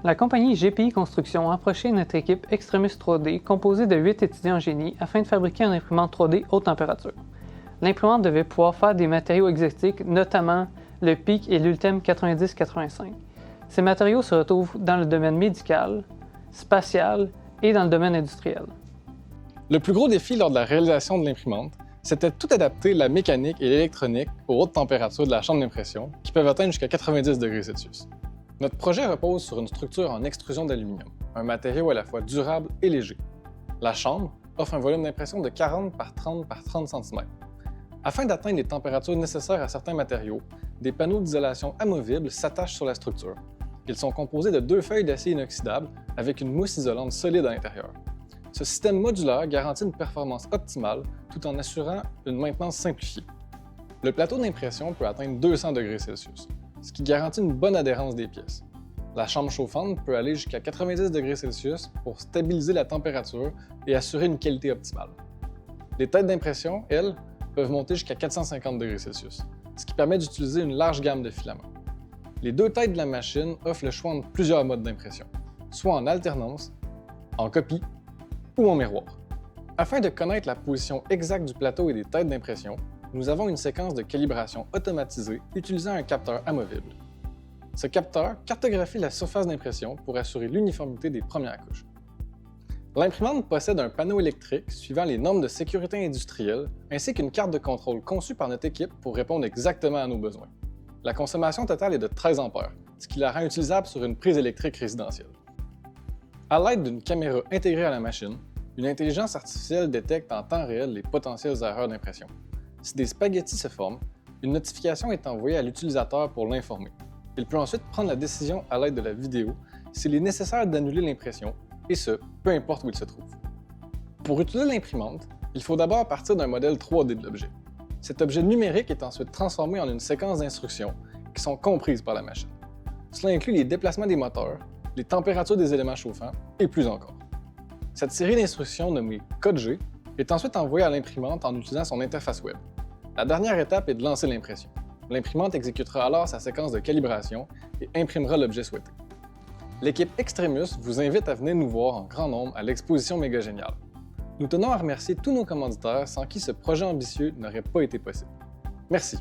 La compagnie GPI Construction a approché notre équipe Extremis 3D composée de 8 étudiants en génie afin de fabriquer une imprimante 3D haute température. L'imprimante devait pouvoir faire des matériaux exotiques, notamment le PIC et l'Ultem 9085. Ces matériaux se retrouvent dans le domaine médical, spatial et dans le domaine industriel. Le plus gros défi lors de la réalisation de l'imprimante, c'était de tout adapter la mécanique et l'électronique aux hautes températures de la chambre d'impression, qui peuvent atteindre jusqu'à 90 degrés Celsius. Notre projet repose sur une structure en extrusion d'aluminium, un matériau à la fois durable et léger. La chambre offre un volume d'impression de 40 par 30 par 30 cm. Afin d'atteindre les températures nécessaires à certains matériaux, des panneaux d'isolation amovibles s'attachent sur la structure. Ils sont composés de 2 feuilles d'acier inoxydable avec une mousse isolante solide à l'intérieur. Ce système modulaire garantit une performance optimale tout en assurant une maintenance simplifiée. Le plateau d'impression peut atteindre 200 degrés Celsius, ce qui garantit une bonne adhérence des pièces. La chambre chauffante peut aller jusqu'à 90 degrés Celsius pour stabiliser la température et assurer une qualité optimale. Les têtes d'impression, elles, peuvent monter jusqu'à 450 degrés Celsius, ce qui permet d'utiliser une large gamme de filaments. Les 2 têtes de la machine offrent le choix entre plusieurs modes d'impression, soit en alternance, en copie ou en miroir. Afin de connaître la position exacte du plateau et des têtes d'impression, nous avons une séquence de calibration automatisée utilisant un capteur amovible. Ce capteur cartographie la surface d'impression pour assurer l'uniformité des premières couches. L'imprimante possède un panneau électrique suivant les normes de sécurité industrielle ainsi qu'une carte de contrôle conçue par notre équipe pour répondre exactement à nos besoins. La consommation totale est de 13 A, ce qui la rend utilisable sur une prise électrique résidentielle. À l'aide d'une caméra intégrée à la machine, une intelligence artificielle détecte en temps réel les potentielles erreurs d'impression. Si des spaghettis se forment, une notification est envoyée à l'utilisateur pour l'informer. Il peut ensuite prendre la décision à l'aide de la vidéo s'il est nécessaire d'annuler l'impression, et ce, peu importe où il se trouve. Pour utiliser l'imprimante, il faut d'abord partir d'un modèle 3D de l'objet. Cet objet numérique est ensuite transformé en une séquence d'instructions qui sont comprises par la machine. Cela inclut les déplacements des moteurs, les températures des éléments chauffants et plus encore. Cette série d'instructions nommée code G est ensuite envoyée à l'imprimante en utilisant son interface web. La dernière étape est de lancer l'impression. L'imprimante exécutera alors sa séquence de calibration et imprimera l'objet souhaité. L'équipe Extremis vous invite à venir nous voir en grand nombre à l'exposition Méga Génial. Nous tenons à remercier tous nos commanditaires sans qui ce projet ambitieux n'aurait pas été possible. Merci.